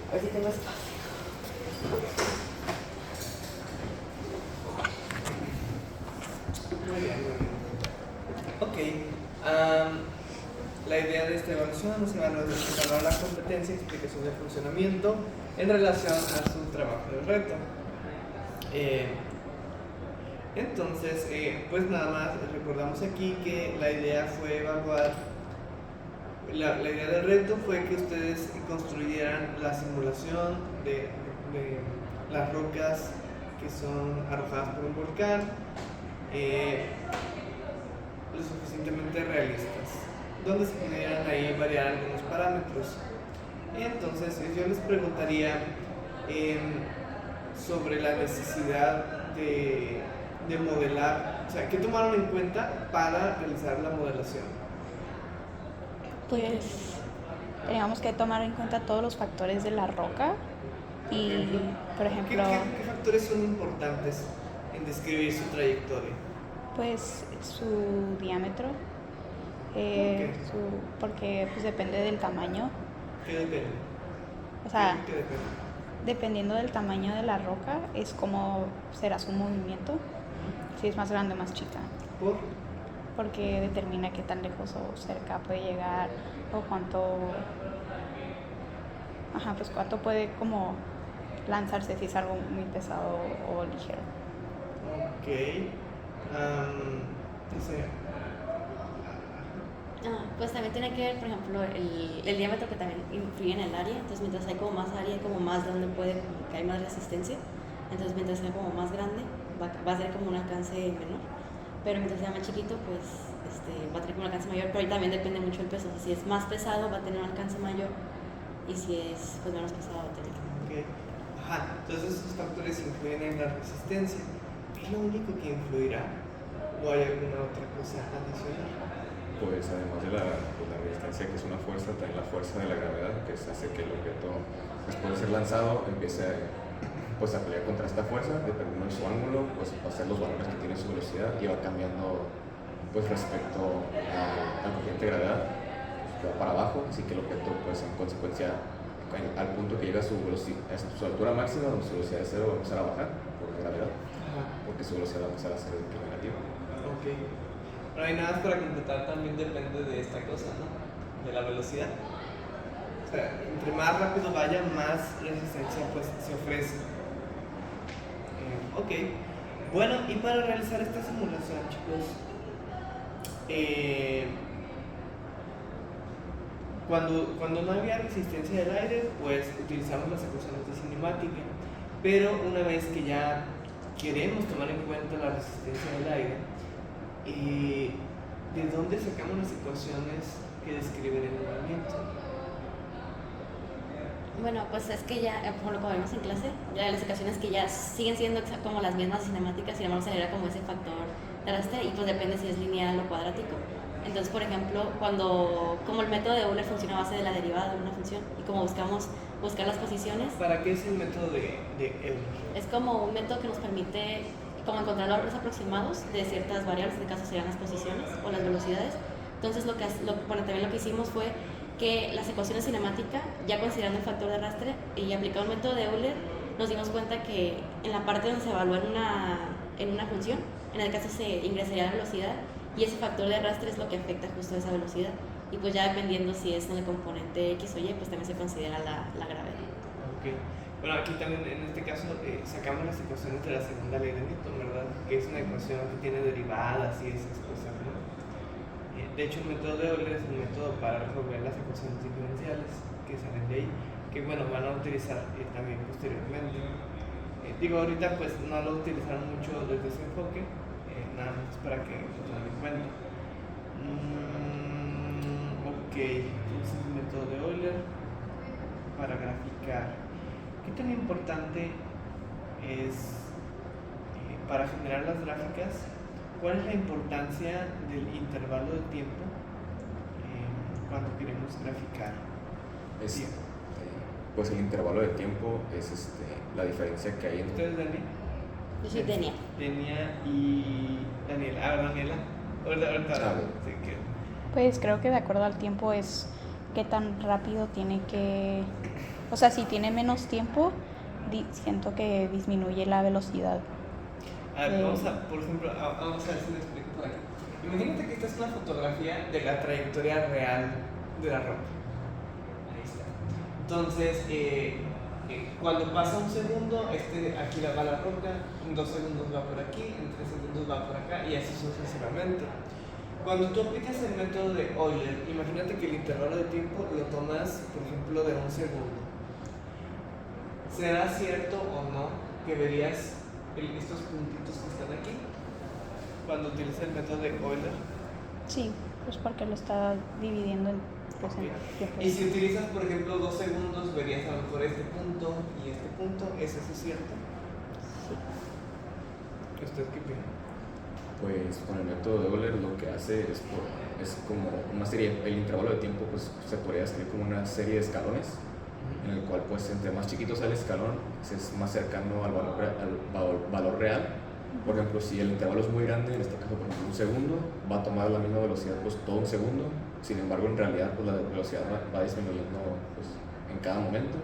A ver si tengo espacio. Muy bien, muy bien. Ok. La idea de esta evaluación es evaluar la competencia y explicación del funcionamiento en relación a su trabajo de reto. Entonces, pues nada más recordamos aquí que la idea fue evaluar, la idea del reto fue que ustedes construyeran la simulación de las rocas que son arrojadas por un volcán, lo suficientemente realistas, donde se pudieran ahí variar algunos parámetros. Entonces yo les preguntaría sobre la necesidad de modelar, o sea, ¿qué tomaron en cuenta para realizar la modelación? Pues teníamos que tomar en cuenta todos los factores de la roca y, por ejemplo, ¿Qué factores son importantes en describir su trayectoria? pues su diámetro, porque pues depende del tamaño. ¿Qué depende? O sea, ¿Qué depende? dependiendo del tamaño de la roca es como será su movimiento, si es más grande o más chica. ¿Por? Porque determina qué tan lejos o cerca puede llegar o cuánto puede como lanzarse si es algo muy pesado o ligero. Ok. No sé. Pues también tiene que ver, por ejemplo, el diámetro, que también influye en el área. Entonces, mientras hay como más área, hay como más de donde puede, como que hay más resistencia. Entonces, mientras sea como más grande, va a ser como un alcance menor. Pero mientras sea más chiquito, pues va a tener como un alcance mayor. Pero ahí también depende mucho el peso. O sea, si es más pesado, va a tener un alcance mayor. Y si es pues, menos pesado, va a tener. Okay. Ajá, entonces esos factores influyen en la resistencia. ¿Es lo único que influirá? ¿O hay alguna otra cosa adicional? Pues además de la resistencia, que es una fuerza, también la fuerza de la gravedad, que hace que el objeto, después de ser lanzado, empiece pues, a pelear contra esta fuerza, dependiendo de su ángulo, pues va a ser los valores que tiene su velocidad y va cambiando pues, respecto al coeficiente de gravedad, pues, que va para abajo, así que el objeto pues en consecuencia al punto que llega a su altura máxima, donde su velocidad de cero va a empezar a bajar por la gravedad, porque su velocidad va a empezar a ser negativa. Ok. Pero hay nada más para completar, también depende de esta cosa, ¿no? De la velocidad. O sea, entre más rápido vaya, más resistencia pues se ofrece. Ok. Bueno, y para realizar esta simulación, chicos, cuando no había resistencia del aire, pues utilizamos las ecuaciones de cinemática. Pero una vez que ya queremos tomar en cuenta la resistencia del aire, ¿de dónde sacamos las ecuaciones que describen el movimiento? Bueno, pues es que ya, como lo vimos en clase, ya las ecuaciones que ya siguen siendo como las mismas cinemáticas, y vamos a agregar como ese factor de arrastre, y pues depende si es lineal o cuadrático. Entonces, por ejemplo, como el método de Euler funciona a base de la derivada de una función, y como buscamos buscar las posiciones. ¿Para qué es el método de Euler? Es como un método que nos permite como encontrar los valores aproximados de ciertas variables, en este caso serían las posiciones o las velocidades. Entonces, también lo que hicimos fue que las ecuaciones cinemáticas, ya considerando el factor de arrastre y aplicado el método de Euler, nos dimos cuenta que en la parte donde se evalúa en una función, en el caso se ingresaría la velocidad, y ese factor de arrastre es lo que afecta justo a esa velocidad. Y pues ya dependiendo si es en el componente X o Y, pues también se considera la gravedad. Ok. Bueno, aquí también en este caso sacamos las ecuaciones de la segunda ley de Newton, ¿verdad? Que es una ecuación que tiene derivadas y esas cosas, ¿no? De hecho, el método de Euler es un método para resolver las ecuaciones diferenciales que salen de ahí, que bueno, van a utilizar también posteriormente. Digo, ahorita pues no lo utilizaron mucho desde ese enfoque, nada más para que lo tomen en cuenta. Ok, entonces el método de Euler para graficar. ¿Qué tan importante es para generar las gráficas? ¿Cuál es la importancia del intervalo de tiempo cuando queremos graficar? Pues el intervalo de tiempo es la diferencia que hay entre... ¿Ustedes, Dani? Yo soy Denia. Denia y Daniela. A ver, Daniela. Ahorita. Sí, Pues creo que de acuerdo al tiempo es qué tan rápido tiene que O sea, si tiene menos tiempo, siento que disminuye la velocidad. A ver, por ejemplo, vamos a ver si me explico por aquí. Imagínate que esta es una fotografía de la trayectoria real de la roca. Ahí está. Entonces, cuando pasa un segundo, aquí va la roca, en 2 segundos va por aquí, en 3 segundos va por acá y así sucesivamente. Cuando tú aplicas el método de Euler, imagínate que el intervalo de tiempo lo tomas, por ejemplo, de 1 segundo. ¿Será cierto o no que verías estos puntitos que están aquí cuando utilizas el método de Euler? Sí, pues porque lo está dividiendo en Okay. tiempo. Y si utilizas, por ejemplo, 2 segundos, verías a lo mejor este punto y este punto. ¿Es eso cierto? Sí. ¿Usted qué opina? Pues con el método de Euler lo que hace es como una serie, el intervalo de tiempo pues se podría describir como una serie de escalones, en el cual pues entre más chiquito sea el escalón, es más cercano al valor real. Por ejemplo, si el intervalo es muy grande, en este caso por ejemplo 1 segundo, va a tomar la misma velocidad pues todo 1 segundo. Sin embargo, en realidad pues la velocidad va disminuyendo pues en cada momento,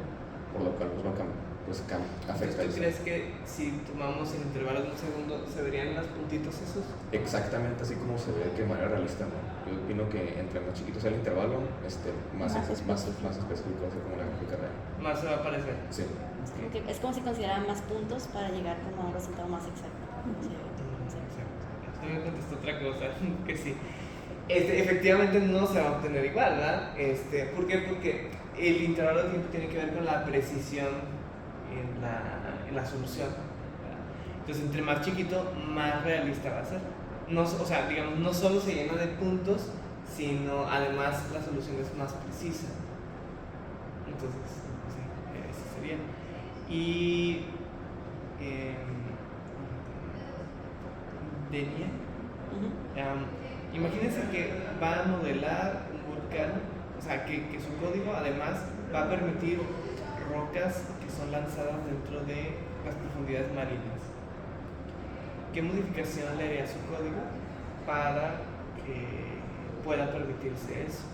por lo cual pues va a afectar. ¿Tú crees que si tomamos el intervalo de 1 segundo se verían los puntitos esos? Exactamente así como se ve de manera realista, ¿no? Yo opino que entre más chiquito sea el intervalo, más específico va a ser como la gráfica real. Más se va a aparecer. Sí. Es como si consideraran más puntos para llegar como a un resultado más exacto. Sí. Usted me contestó otra cosa, que sí. Efectivamente no se va a obtener igual, ¿verdad? ¿Por qué? Porque el intervalo de tiempo tiene que ver con la precisión en la solución, ¿verdad? Entonces, entre más chiquito, más realista va a ser. No, o sea, digamos, no solo se llena de puntos, sino además la solución es más precisa. Entonces, sí, eso sería. Y Denia, imagínense que va a modelar un volcán, o sea, que su código además va a permitir rocas que son lanzadas dentro de las profundidades marinas. ¿Qué modificación le haría a su código para que pueda permitirse eso?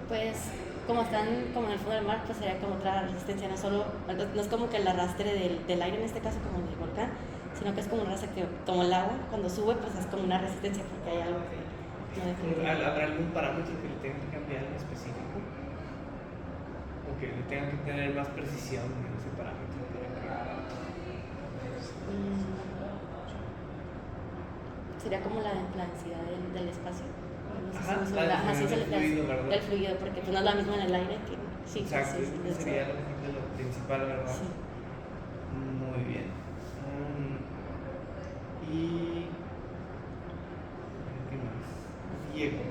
Pues como están como en el fondo del mar, pues sería como otra resistencia, no es como que el arrastre del aire en este caso como del volcán, sino que es como un arrastre que como el agua cuando sube pues es como una resistencia porque hay algo que no deja. ¿Habrá algún parámetro que le tenga que cambiar en específico? ¿O que le tenga que tener más precisión en ese parámetro para que... Sería como la densidad del espacio. No sé Ajá, si la densidad del fluido, ¿verdad? Del fluido, porque pues no es la misma en el aire que sí. Exacto, sí, sería lo principal, ¿verdad? Sí. Muy bien. Y... ¿qué más? Diego.